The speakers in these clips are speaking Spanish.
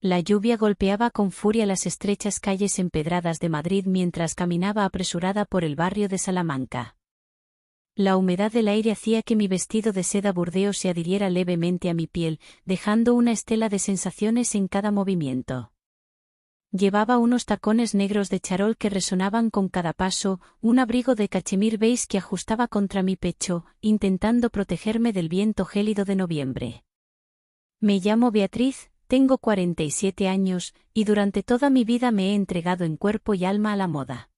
La lluvia golpeaba con furia las estrechas calles empedradas de Madrid mientras caminaba apresurada por el barrio de Salamanca. La humedad del aire hacía que mi vestido de seda burdeo se adhiriera levemente a mi piel, dejando una estela de sensaciones en cada movimiento. Llevaba unos tacones negros de charol que resonaban con cada paso, un abrigo de cachemir beige que ajustaba contra mi pecho, intentando protegerme del viento gélido de noviembre. Me llamo Beatriz, tengo 47 años, y durante toda mi vida me he entregado en cuerpo y alma a la moda.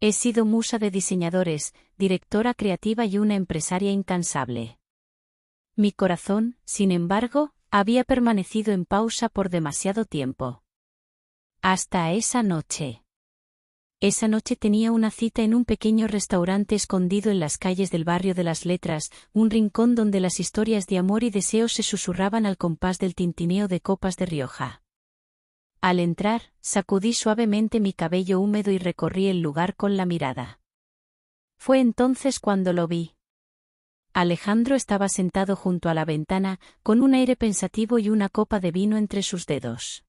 He sido musa de diseñadores, directora creativa y una empresaria incansable. Mi corazón, sin embargo, había permanecido en pausa por demasiado tiempo. Hasta esa noche. Esa noche tenía una cita en un pequeño restaurante escondido en las calles del barrio de las Letras, un rincón donde las historias de amor y deseo se susurraban al compás del tintineo de copas de Rioja. Al entrar, sacudí suavemente mi cabello húmedo y recorrí el lugar con la mirada. Fue entonces cuando lo vi. Alejandro estaba sentado junto a la ventana, con un aire pensativo y una copa de vino entre sus dedos.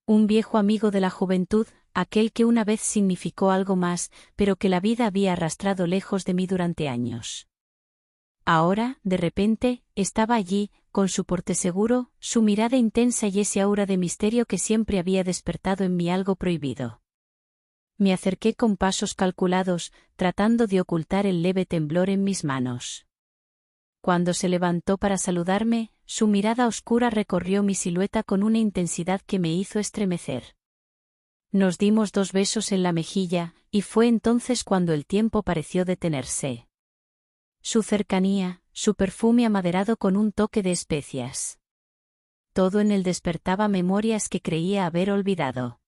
Un viejo amigo de la juventud, aquel que una vez significó algo más, pero que la vida había arrastrado lejos de mí durante años. Ahora, de repente, estaba allí, con su porte seguro, su mirada intensa y ese aura de misterio que siempre había despertado en mí algo prohibido. Me acerqué con pasos calculados, tratando de ocultar el leve temblor en mis manos. Cuando se levantó para saludarme, su mirada oscura recorrió mi silueta con una intensidad que me hizo estremecer. Nos dimos 2 besos en la mejilla, y fue entonces cuando el tiempo pareció detenerse. Su cercanía, su perfume amaderado con un toque de especias. Todo en él despertaba memorias que creía haber olvidado.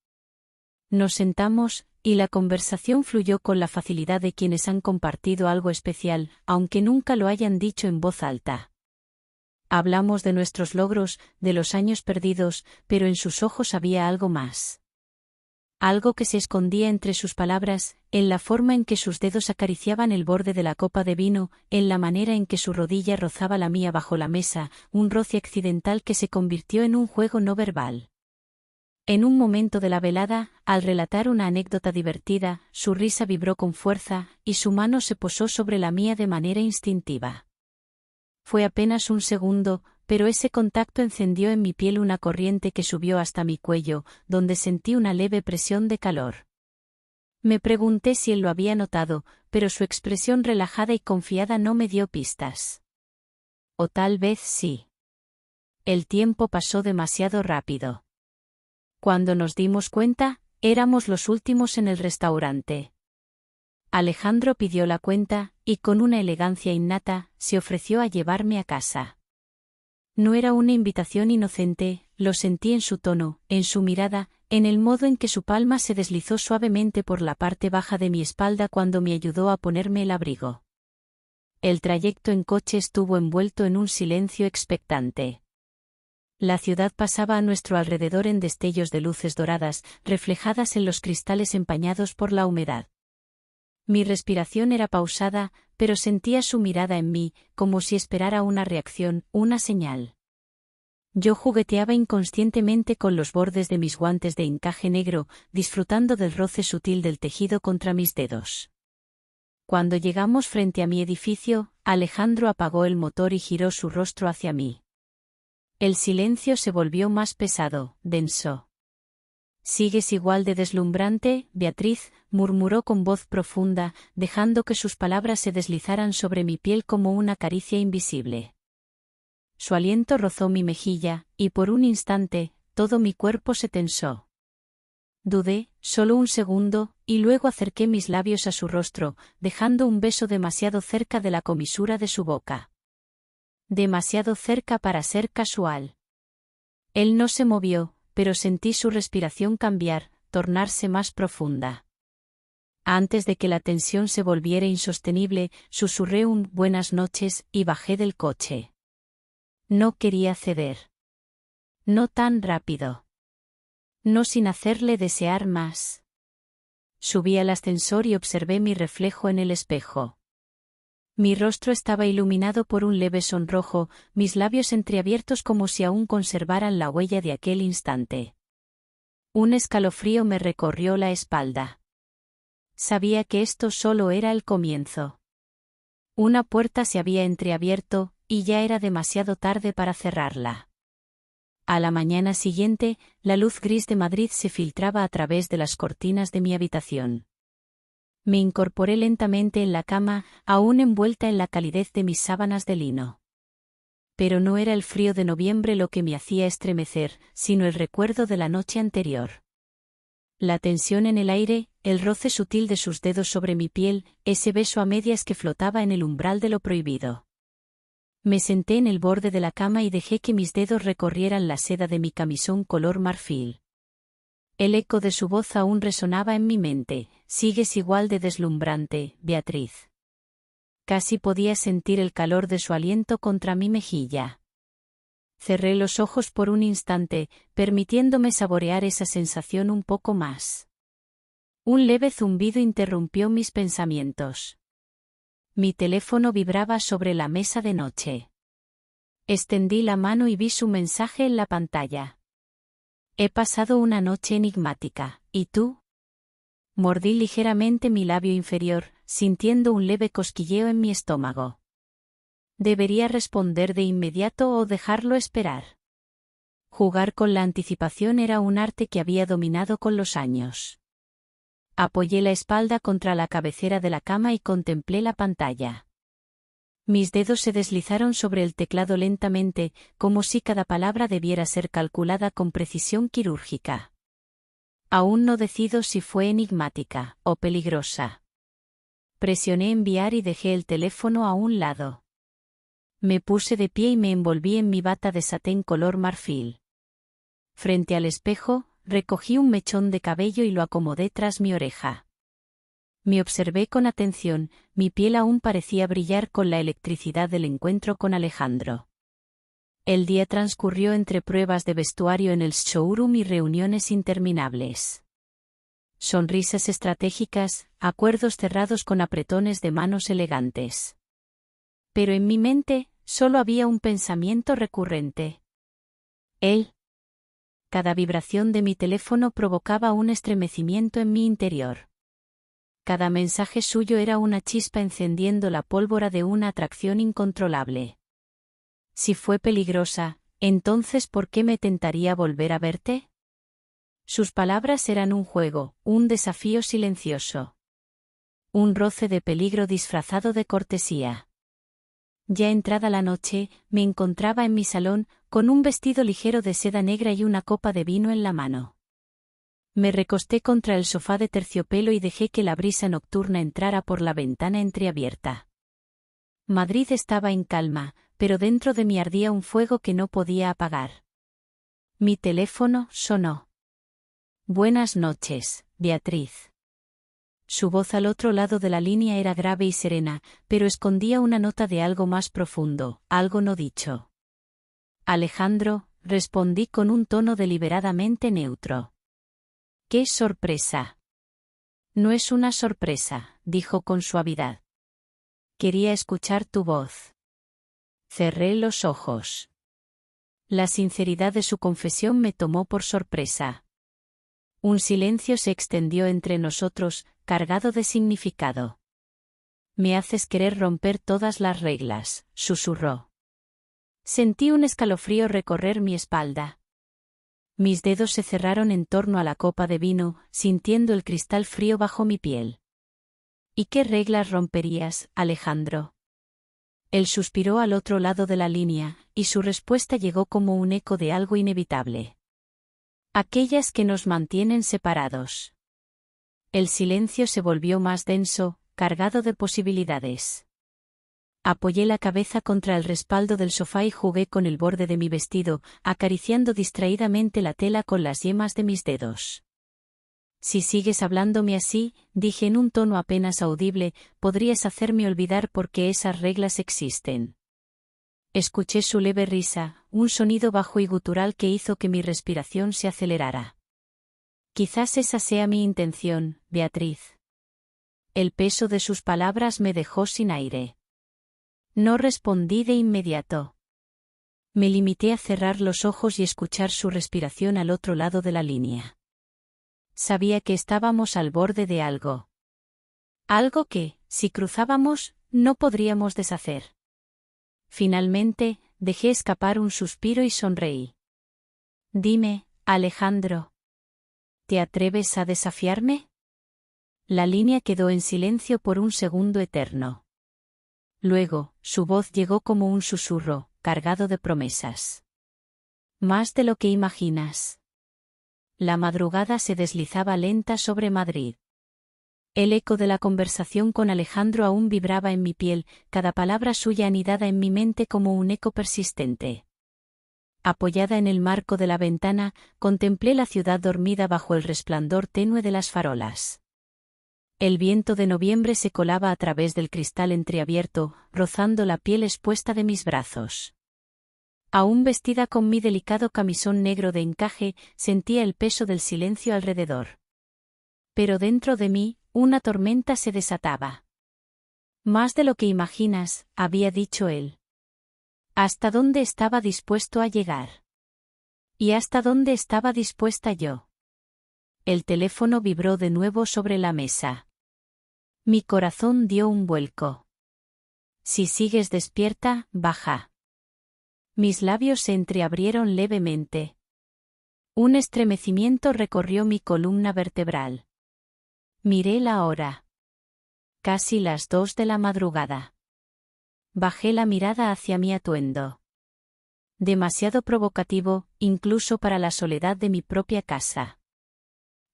Nos sentamos, y la conversación fluyó con la facilidad de quienes han compartido algo especial, aunque nunca lo hayan dicho en voz alta. Hablamos de nuestros logros, de los años perdidos, pero en sus ojos había algo más. Algo que se escondía entre sus palabras, en la forma en que sus dedos acariciaban el borde de la copa de vino, en la manera en que su rodilla rozaba la mía bajo la mesa, un roce accidental que se convirtió en un juego no verbal. En un momento de la velada, al relatar una anécdota divertida, su risa vibró con fuerza, y su mano se posó sobre la mía de manera instintiva. Fue apenas un segundo, pero ese contacto encendió en mi piel una corriente que subió hasta mi cuello, donde sentí una leve presión de calor. Me pregunté si él lo había notado, pero su expresión relajada y confiada no me dio pistas. O tal vez sí. El tiempo pasó demasiado rápido. Cuando nos dimos cuenta, éramos los últimos en el restaurante. Alejandro pidió la cuenta, y con una elegancia innata, se ofreció a llevarme a casa. No era una invitación inocente, lo sentí en su tono, en su mirada, en el modo en que su palma se deslizó suavemente por la parte baja de mi espalda cuando me ayudó a ponerme el abrigo. El trayecto en coche estuvo envuelto en un silencio expectante. La ciudad pasaba a nuestro alrededor en destellos de luces doradas, reflejadas en los cristales empañados por la humedad. Mi respiración era pausada, pero sentía su mirada en mí, como si esperara una reacción, una señal. Yo jugueteaba inconscientemente con los bordes de mis guantes de encaje negro, disfrutando del roce sutil del tejido contra mis dedos. Cuando llegamos frente a mi edificio, Alejandro apagó el motor y giró su rostro hacia mí. El silencio se volvió más pesado, denso. «Sigues igual de deslumbrante, Beatriz», murmuró con voz profunda, dejando que sus palabras se deslizaran sobre mi piel como una caricia invisible. Su aliento rozó mi mejilla, y por un instante, todo mi cuerpo se tensó. Dudé, solo un segundo, y luego acerqué mis labios a su rostro, dejando un beso demasiado cerca de la comisura de su boca. Demasiado cerca para ser casual. Él no se movió, pero sentí su respiración cambiar, tornarse más profunda. Antes de que la tensión se volviera insostenible, susurré un «buenas noches» y bajé del coche. No quería ceder. No tan rápido. No sin hacerle desear más. Subí al ascensor y observé mi reflejo en el espejo. Mi rostro estaba iluminado por un leve sonrojo, mis labios entreabiertos como si aún conservaran la huella de aquel instante. Un escalofrío me recorrió la espalda. Sabía que esto solo era el comienzo. Una puerta se había entreabierto, y ya era demasiado tarde para cerrarla. A la mañana siguiente, la luz gris de Madrid se filtraba a través de las cortinas de mi habitación. Me incorporé lentamente en la cama, aún envuelta en la calidez de mis sábanas de lino. Pero no era el frío de noviembre lo que me hacía estremecer, sino el recuerdo de la noche anterior. La tensión en el aire, el roce sutil de sus dedos sobre mi piel, ese beso a medias que flotaba en el umbral de lo prohibido. Me senté en el borde de la cama y dejé que mis dedos recorrieran la seda de mi camisón color marfil. El eco de su voz aún resonaba en mi mente: sigues igual de deslumbrante, Beatriz. Casi podía sentir el calor de su aliento contra mi mejilla. Cerré los ojos por un instante, permitiéndome saborear esa sensación un poco más. Un leve zumbido interrumpió mis pensamientos. Mi teléfono vibraba sobre la mesa de noche. Extendí la mano y vi su mensaje en la pantalla. He pasado una noche enigmática, ¿y tú? Mordí ligeramente mi labio inferior, sintiendo un leve cosquilleo en mi estómago. ¿Debería responder de inmediato o dejarlo esperar? Jugar con la anticipación era un arte que había dominado con los años. Apoyé la espalda contra la cabecera de la cama y contemplé la pantalla. Mis dedos se deslizaron sobre el teclado lentamente, como si cada palabra debiera ser calculada con precisión quirúrgica. Aún no decido si fue enigmática o peligrosa. Presioné enviar y dejé el teléfono a un lado. Me puse de pie y me envolví en mi bata de satén color marfil. Frente al espejo, recogí un mechón de cabello y lo acomodé tras mi oreja. Me observé con atención, mi piel aún parecía brillar con la electricidad del encuentro con Alejandro. El día transcurrió entre pruebas de vestuario en el showroom y reuniones interminables. Sonrisas estratégicas, acuerdos cerrados con apretones de manos elegantes. Pero en mi mente, solo había un pensamiento recurrente. Él. Cada vibración de mi teléfono provocaba un estremecimiento en mi interior. Cada mensaje suyo era una chispa encendiendo la pólvora de una atracción incontrolable. Si fue peligrosa, entonces ¿por qué me tentaría volver a verte? Sus palabras eran un juego, un desafío silencioso. Un roce de peligro disfrazado de cortesía. Ya entrada la noche, me encontraba en mi salón, con un vestido ligero de seda negra y una copa de vino en la mano. Me recosté contra el sofá de terciopelo y dejé que la brisa nocturna entrara por la ventana entreabierta. Madrid estaba en calma, pero dentro de mí ardía un fuego que no podía apagar. Mi teléfono sonó. Buenas noches, Beatriz. Su voz al otro lado de la línea era grave y serena, pero escondía una nota de algo más profundo, algo no dicho. Alejandro, respondí con un tono deliberadamente neutro. ¡Qué sorpresa! No es una sorpresa, dijo con suavidad. Quería escuchar tu voz. Cerré los ojos. La sinceridad de su confesión me tomó por sorpresa. Un silencio se extendió entre nosotros, cargado de significado. Me haces querer romper todas las reglas, susurró. Sentí un escalofrío recorrer mi espalda. Mis dedos se cerraron en torno a la copa de vino, sintiendo el cristal frío bajo mi piel. ¿Y qué reglas romperías, Alejandro? Él suspiró al otro lado de la línea, y su respuesta llegó como un eco de algo inevitable. Aquellas que nos mantienen separados. El silencio se volvió más denso, cargado de posibilidades. Apoyé la cabeza contra el respaldo del sofá y jugué con el borde de mi vestido, acariciando distraídamente la tela con las yemas de mis dedos. Si sigues hablándome así, dije en un tono apenas audible, podrías hacerme olvidar por qué esas reglas existen. Escuché su leve risa, un sonido bajo y gutural que hizo que mi respiración se acelerara. Quizás esa sea mi intención, Beatriz. El peso de sus palabras me dejó sin aire. No respondí de inmediato. Me limité a cerrar los ojos y escuchar su respiración al otro lado de la línea. Sabía que estábamos al borde de algo. Algo que, si cruzábamos, no podríamos deshacer. Finalmente, dejé escapar un suspiro y sonreí. Dime, Alejandro. ¿Te atreves a desafiarme? La línea quedó en silencio por un segundo eterno. Luego, su voz llegó como un susurro, cargado de promesas. Más de lo que imaginas. La madrugada se deslizaba lenta sobre Madrid. El eco de la conversación con Alejandro aún vibraba en mi piel, cada palabra suya anidada en mi mente como un eco persistente. Apoyada en el marco de la ventana, contemplé la ciudad dormida bajo el resplandor tenue de las farolas. El viento de noviembre se colaba a través del cristal entreabierto, rozando la piel expuesta de mis brazos. Aún vestida con mi delicado camisón negro de encaje, sentía el peso del silencio alrededor. Pero dentro de mí, una tormenta se desataba. Más de lo que imaginas, había dicho él. ¿Hasta dónde estaba dispuesto a llegar? ¿Y hasta dónde estaba dispuesta yo? El teléfono vibró de nuevo sobre la mesa. Mi corazón dio un vuelco. Si sigues despierta, baja. Mis labios se entreabrieron levemente. Un estremecimiento recorrió mi columna vertebral. Miré la hora. Casi las 2 de la madrugada. Bajé la mirada hacia mi atuendo. Demasiado provocativo, incluso para la soledad de mi propia casa.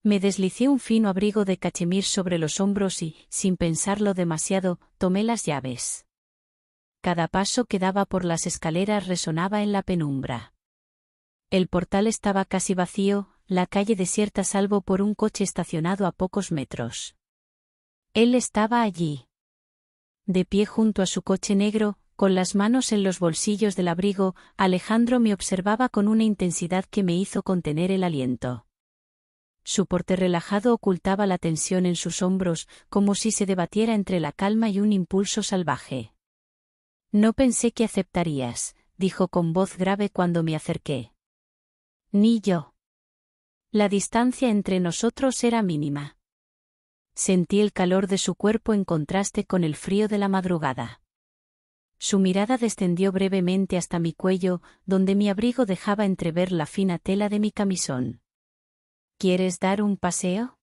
Me deslicé un fino abrigo de cachemir sobre los hombros y, sin pensarlo demasiado, tomé las llaves. Cada paso que daba por las escaleras resonaba en la penumbra. El portal estaba casi vacío, la calle desierta salvo por un coche estacionado a pocos metros. Él estaba allí. De pie junto a su coche negro, con las manos en los bolsillos del abrigo, Alejandro me observaba con una intensidad que me hizo contener el aliento. Su porte relajado ocultaba la tensión en sus hombros, como si se debatiera entre la calma y un impulso salvaje. No pensé que aceptarías, dijo con voz grave cuando me acerqué. Ni yo. La distancia entre nosotros era mínima. Sentí el calor de su cuerpo en contraste con el frío de la madrugada. Su mirada descendió brevemente hasta mi cuello, donde mi abrigo dejaba entrever la fina tela de mi camisón. ¿Quieres dar un paseo?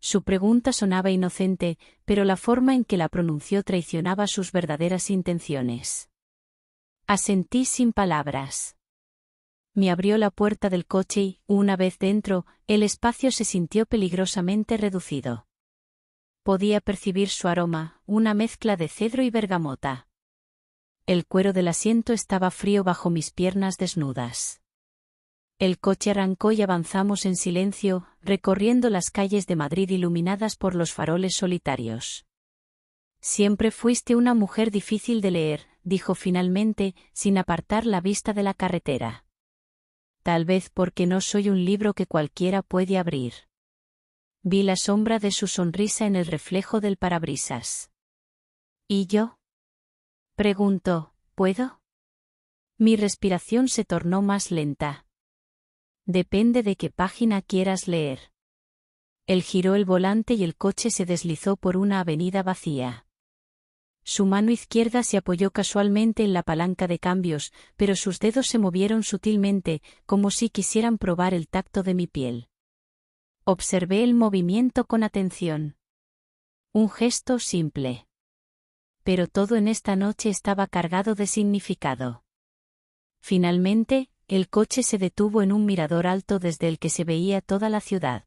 Su pregunta sonaba inocente, pero la forma en que la pronunció traicionaba sus verdaderas intenciones. Asentí sin palabras. Me abrió la puerta del coche y, una vez dentro, el espacio se sintió peligrosamente reducido. Podía percibir su aroma, una mezcla de cedro y bergamota. El cuero del asiento estaba frío bajo mis piernas desnudas. El coche arrancó y avanzamos en silencio, recorriendo las calles de Madrid iluminadas por los faroles solitarios. Siempre fuiste una mujer difícil de leer, dijo finalmente, sin apartar la vista de la carretera. Tal vez porque no soy un libro que cualquiera puede abrir. Vi la sombra de su sonrisa en el reflejo del parabrisas. ¿Y yo? Preguntó, ¿puedo? Mi respiración se tornó más lenta. Depende de qué página quieras leer. Él giró el volante y el coche se deslizó por una avenida vacía. Su mano izquierda se apoyó casualmente en la palanca de cambios, pero sus dedos se movieron sutilmente, como si quisieran probar el tacto de mi piel. Observé el movimiento con atención. Un gesto simple. Pero todo en esta noche estaba cargado de significado. Finalmente, el coche se detuvo en un mirador alto desde el que se veía toda la ciudad.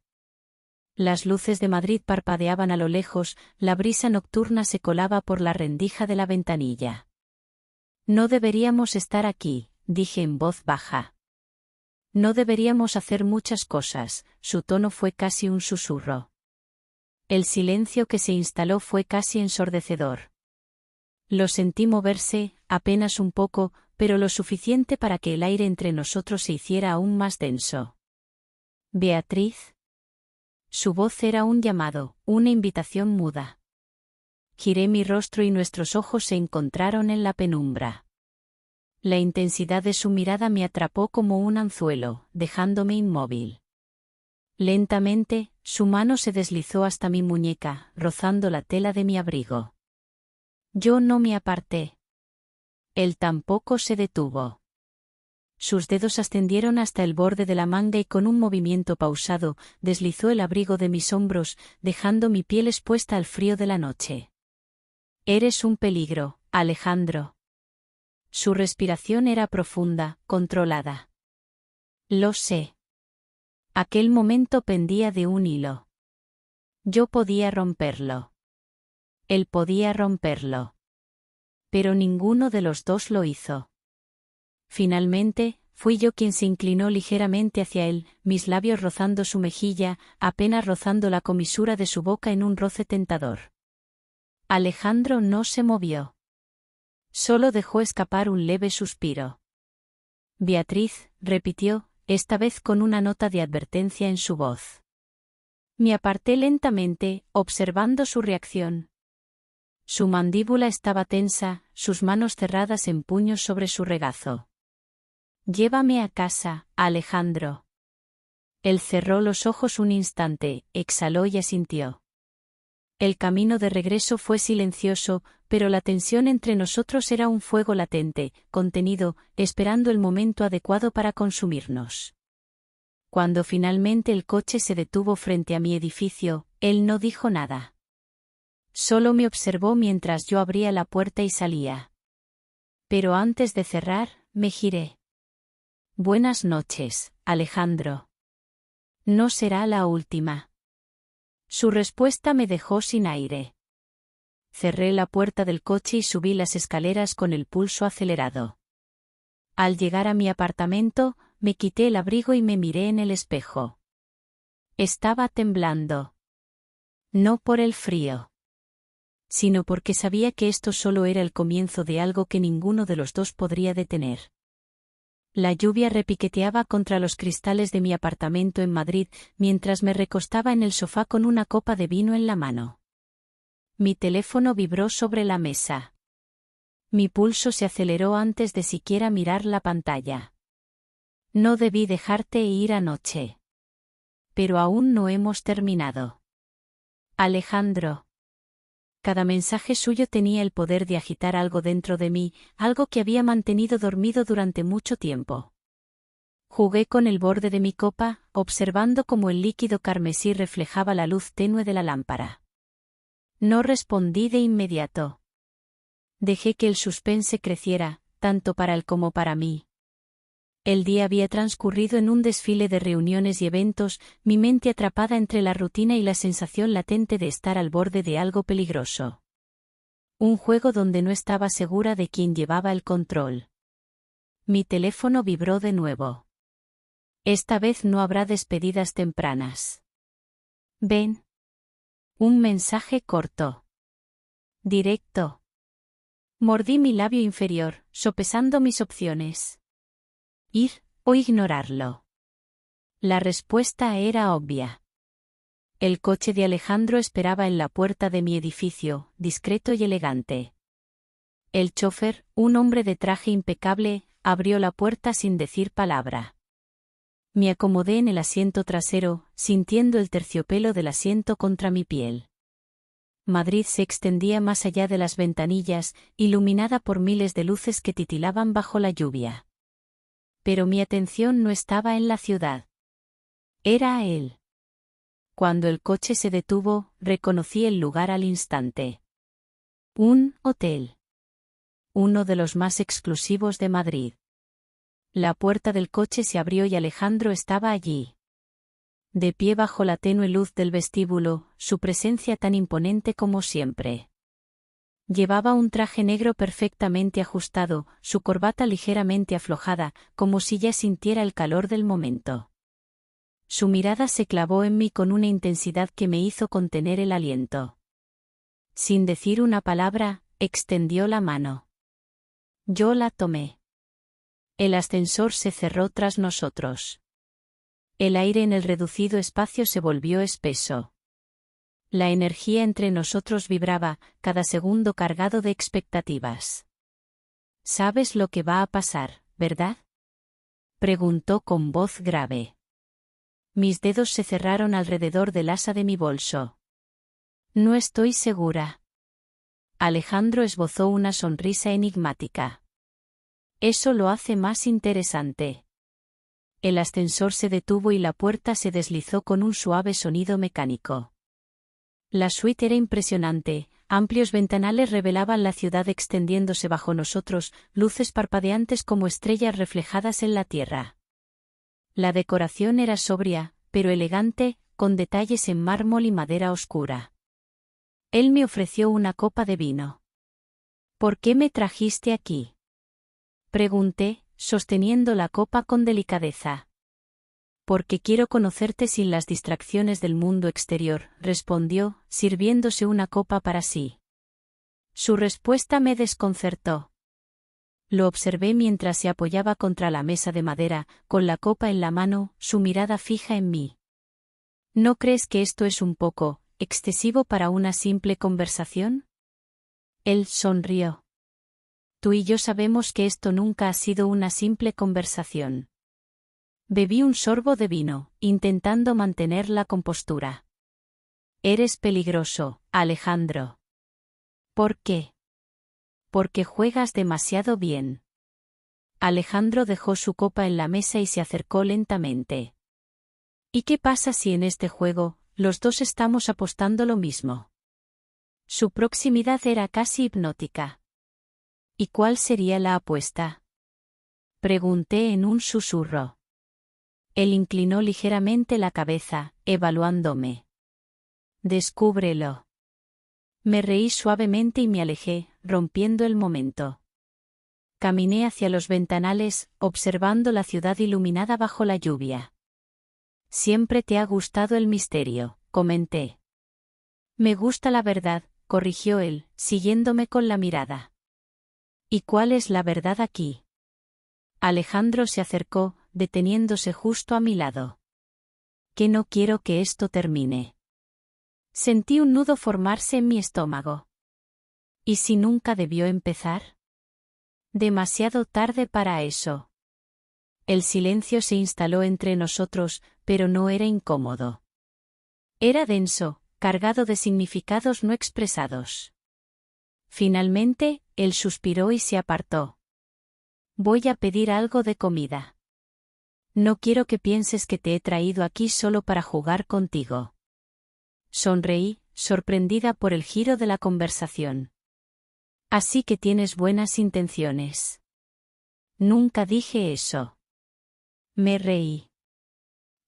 Las luces de Madrid parpadeaban a lo lejos, la brisa nocturna se colaba por la rendija de la ventanilla. No deberíamos estar aquí, dije en voz baja. No deberíamos hacer muchas cosas, su tono fue casi un susurro. El silencio que se instaló fue casi ensordecedor. Lo sentí moverse, apenas un poco, pero lo suficiente para que el aire entre nosotros se hiciera aún más denso. Beatriz. Su voz era un llamado, una invitación muda. Giré mi rostro y nuestros ojos se encontraron en la penumbra. La intensidad de su mirada me atrapó como un anzuelo, dejándome inmóvil. Lentamente, su mano se deslizó hasta mi muñeca, rozando la tela de mi abrigo. Yo no me aparté. Él tampoco se detuvo. Sus dedos ascendieron hasta el borde de la manga y con un movimiento pausado, deslizó el abrigo de mis hombros, dejando mi piel expuesta al frío de la noche. Eres un peligro, Alejandro. Su respiración era profunda, controlada. Lo sé. Aquel momento pendía de un hilo. Yo podía romperlo. Él podía romperlo. Pero ninguno de los dos lo hizo. Finalmente, fui yo quien se inclinó ligeramente hacia él, mis labios rozando su mejilla, apenas rozando la comisura de su boca en un roce tentador. Alejandro no se movió. Solo dejó escapar un leve suspiro. Beatriz, repitió, esta vez con una nota de advertencia en su voz. Me aparté lentamente, observando su reacción. Su mandíbula estaba tensa, sus manos cerradas en puños sobre su regazo. Llévame a casa, Alejandro. Él cerró los ojos un instante, exhaló y asintió. El camino de regreso fue silencioso, pero la tensión entre nosotros era un fuego latente, contenido, esperando el momento adecuado para consumirnos. Cuando finalmente el coche se detuvo frente a mi edificio, él no dijo nada. Solo me observó mientras yo abría la puerta y salía. Pero antes de cerrar, me giré. Buenas noches, Alejandro. No será la última. Su respuesta me dejó sin aire. Cerré la puerta del coche y subí las escaleras con el pulso acelerado. Al llegar a mi apartamento, me quité el abrigo y me miré en el espejo. Estaba temblando. No por el frío, sino porque sabía que esto solo era el comienzo de algo que ninguno de los dos podría detener. La lluvia repiqueteaba contra los cristales de mi apartamento en Madrid, mientras me recostaba en el sofá con una copa de vino en la mano. Mi teléfono vibró sobre la mesa. Mi pulso se aceleró antes de siquiera mirar la pantalla. No debí dejarte ir anoche. Pero aún no hemos terminado. Alejandro. Cada mensaje suyo tenía el poder de agitar algo dentro de mí, algo que había mantenido dormido durante mucho tiempo. Jugué con el borde de mi copa, observando cómo el líquido carmesí reflejaba la luz tenue de la lámpara. No respondí de inmediato. Dejé que el suspense creciera, tanto para él como para mí. El día había transcurrido en un desfile de reuniones y eventos, mi mente atrapada entre la rutina y la sensación latente de estar al borde de algo peligroso. Un juego donde no estaba segura de quién llevaba el control. Mi teléfono vibró de nuevo. Esta vez no habrá despedidas tempranas. Ven. Un mensaje corto. Directo. Mordí mi labio inferior, sopesando mis opciones. Ir o ignorarlo. La respuesta era obvia. El coche de Alejandro esperaba en la puerta de mi edificio, discreto y elegante. El chofer, un hombre de traje impecable, abrió la puerta sin decir palabra. Me acomodé en el asiento trasero, sintiendo el terciopelo del asiento contra mi piel. Madrid se extendía más allá de las ventanillas, iluminada por miles de luces que titilaban bajo la lluvia. Pero mi atención no estaba en la ciudad. Era él. Cuando el coche se detuvo, reconocí el lugar al instante. Un hotel. Uno de los más exclusivos de Madrid. La puerta del coche se abrió y Alejandro estaba allí. De pie bajo la tenue luz del vestíbulo, su presencia tan imponente como siempre. Llevaba un traje negro perfectamente ajustado, su corbata ligeramente aflojada, como si ya sintiera el calor del momento. Su mirada se clavó en mí con una intensidad que me hizo contener el aliento. Sin decir una palabra, extendió la mano. Yo la tomé. El ascensor se cerró tras nosotros. El aire en el reducido espacio se volvió espeso. La energía entre nosotros vibraba, cada segundo cargado de expectativas. «¿Sabes lo que va a pasar, verdad?», preguntó con voz grave. Mis dedos se cerraron alrededor del asa de mi bolso. «No estoy segura». Alejandro esbozó una sonrisa enigmática. «Eso lo hace más interesante». El ascensor se detuvo y la puerta se deslizó con un suave sonido mecánico. La suite era impresionante, amplios ventanales revelaban la ciudad extendiéndose bajo nosotros, luces parpadeantes como estrellas reflejadas en la tierra. La decoración era sobria, pero elegante, con detalles en mármol y madera oscura. Él me ofreció una copa de vino. «¿Por qué me trajiste aquí?», pregunté, sosteniendo la copa con delicadeza. «Porque quiero conocerte sin las distracciones del mundo exterior», respondió, sirviéndose una copa para sí. Su respuesta me desconcertó. Lo observé mientras se apoyaba contra la mesa de madera, con la copa en la mano, su mirada fija en mí. «¿No crees que esto es un poco excesivo para una simple conversación?». Él sonrió. «Tú y yo sabemos que esto nunca ha sido una simple conversación». Bebí un sorbo de vino, intentando mantener la compostura. «Eres peligroso, Alejandro». «¿Por qué?». «Porque juegas demasiado bien». Alejandro dejó su copa en la mesa y se acercó lentamente. «¿Y qué pasa si en este juego, los dos estamos apostando lo mismo?». Su proximidad era casi hipnótica. «¿Y cuál sería la apuesta?», pregunté en un susurro. Él inclinó ligeramente la cabeza, evaluándome. «Descúbrelo». Me reí suavemente y me alejé, rompiendo el momento. Caminé hacia los ventanales, observando la ciudad iluminada bajo la lluvia. «Siempre te ha gustado el misterio», comenté. «Me gusta la verdad», corrigió él, siguiéndome con la mirada. «¿Y cuál es la verdad aquí?». Alejandro se acercó, deteniéndose justo a mi lado. «Que no quiero que esto termine». Sentí un nudo formarse en mi estómago. ¿Y si nunca debió empezar? Demasiado tarde para eso. El silencio se instaló entre nosotros, pero no era incómodo. Era denso, cargado de significados no expresados. Finalmente, él suspiró y se apartó. «Voy a pedir algo de comida. No quiero que pienses que te he traído aquí solo para jugar contigo». Sonreí, sorprendida por el giro de la conversación. «Así que tienes buenas intenciones». «Nunca dije eso». Me reí.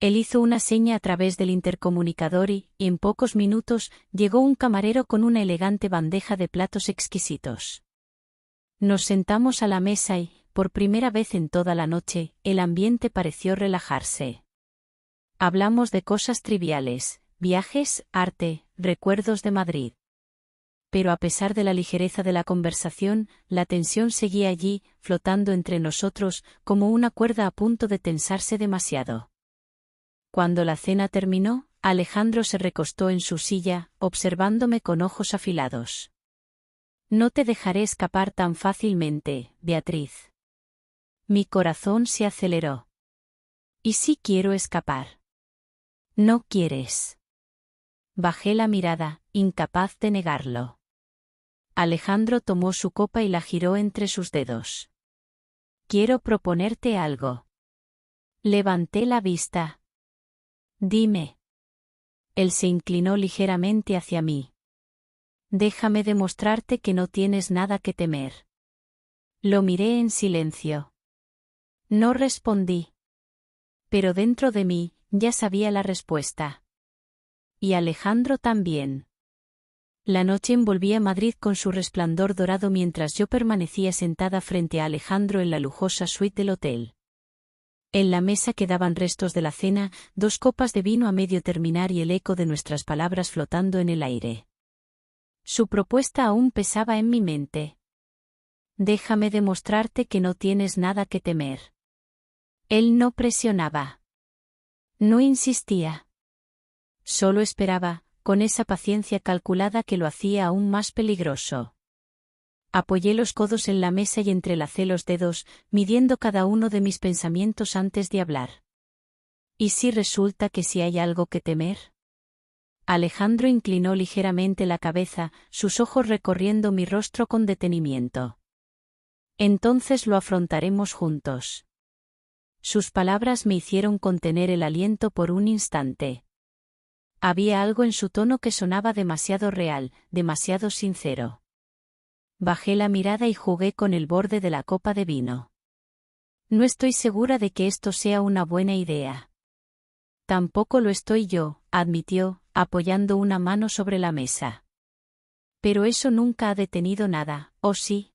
Él hizo una seña a través del intercomunicador y, en pocos minutos, llegó un camarero con una elegante bandeja de platos exquisitos. Nos sentamos a la mesa y, por primera vez en toda la noche, el ambiente pareció relajarse. Hablamos de cosas triviales, viajes, arte, recuerdos de Madrid. Pero a pesar de la ligereza de la conversación, la tensión seguía allí, flotando entre nosotros, como una cuerda a punto de tensarse demasiado. Cuando la cena terminó, Alejandro se recostó en su silla, observándome con ojos afilados. «No te dejaré escapar tan fácilmente, Beatriz». Mi corazón se aceleró. «¿Y si quiero escapar?». «No quieres». Bajé la mirada, incapaz de negarlo. Alejandro tomó su copa y la giró entre sus dedos. «Quiero proponerte algo». Levanté la vista. «Dime». Él se inclinó ligeramente hacia mí. «Déjame demostrarte que no tienes nada que temer». Lo miré en silencio. No respondí. Pero dentro de mí, ya sabía la respuesta. Y Alejandro también. La noche envolvía Madrid con su resplandor dorado mientras yo permanecía sentada frente a Alejandro en la lujosa suite del hotel. En la mesa quedaban restos de la cena, 2 copas de vino a medio terminar y el eco de nuestras palabras flotando en el aire. Su propuesta aún pesaba en mi mente. «Déjame demostrarte que no tienes nada que temer». Él no presionaba. No insistía. Solo esperaba, con esa paciencia calculada que lo hacía aún más peligroso. Apoyé los codos en la mesa y entrelacé los dedos, midiendo cada uno de mis pensamientos antes de hablar. ¿Y si resulta que si hay algo que temer? Alejandro inclinó ligeramente la cabeza, sus ojos recorriendo mi rostro con detenimiento. Entonces lo afrontaremos juntos. Sus palabras me hicieron contener el aliento por un instante. Había algo en su tono que sonaba demasiado real, demasiado sincero. Bajé la mirada y jugué con el borde de la copa de vino. No estoy segura de que esto sea una buena idea. Tampoco lo estoy yo, admitió, apoyando una mano sobre la mesa. Pero eso nunca ha detenido nada, ¿o sí?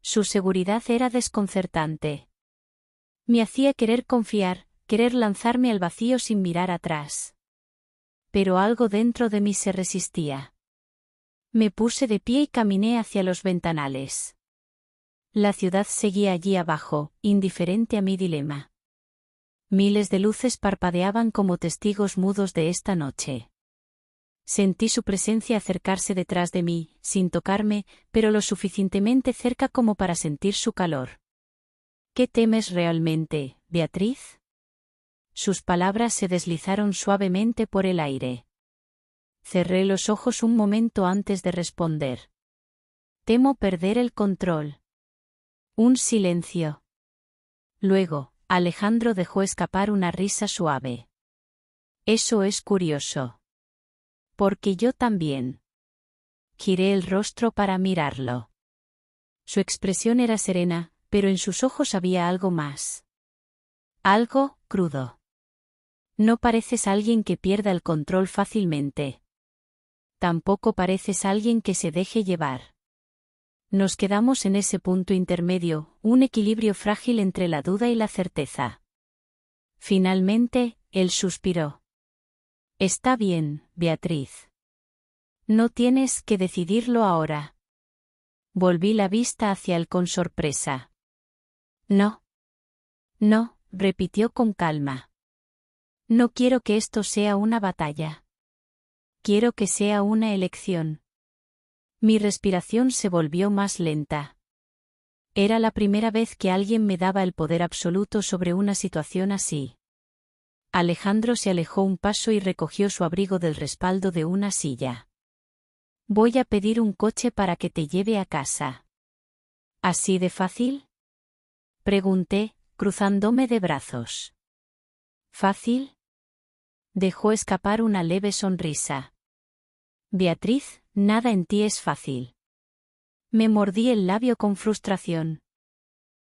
Su seguridad era desconcertante. Me hacía querer confiar, querer lanzarme al vacío sin mirar atrás. Pero algo dentro de mí se resistía. Me puse de pie y caminé hacia los ventanales. La ciudad seguía allí abajo, indiferente a mi dilema. Miles de luces parpadeaban como testigos mudos de esta noche. Sentí su presencia acercarse detrás de mí, sin tocarme, pero lo suficientemente cerca como para sentir su calor. ¿Qué temes realmente, Beatriz? Sus palabras se deslizaron suavemente por el aire. Cerré los ojos un momento antes de responder. Temo perder el control. Un silencio. Luego, Alejandro dejó escapar una risa suave. Eso es curioso. Porque yo también. Giré el rostro para mirarlo. Su expresión era serena, pero en sus ojos había algo más. Algo crudo. No pareces alguien que pierda el control fácilmente. Tampoco pareces alguien que se deje llevar. Nos quedamos en ese punto intermedio, un equilibrio frágil entre la duda y la certeza. Finalmente, él suspiró. Está bien, Beatriz. No tienes que decidirlo ahora. Volví la vista hacia él con sorpresa. No. No, repitió con calma. No quiero que esto sea una batalla. Quiero que sea una elección. Mi respiración se volvió más lenta. Era la primera vez que alguien me daba el poder absoluto sobre una situación así. Alejandro se alejó un paso y recogió su abrigo del respaldo de una silla. Voy a pedir un coche para que te lleve a casa. ¿Así de fácil? Pregunté, cruzándome de brazos. ¿Fácil? Dejó escapar una leve sonrisa. Beatriz, nada en ti es fácil. Me mordí el labio con frustración.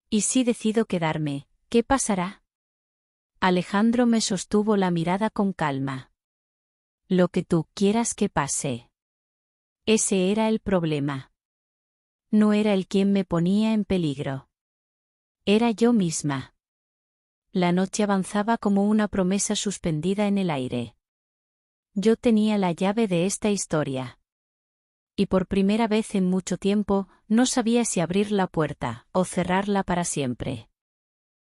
¿Y si decido quedarme, qué pasará? Alejandro me sostuvo la mirada con calma. Lo que tú quieras que pase. Ese era el problema. No era él quien me ponía en peligro. Era yo misma. La noche avanzaba como una promesa suspendida en el aire. Yo tenía la llave de esta historia. Y por primera vez en mucho tiempo, no sabía si abrir la puerta o cerrarla para siempre.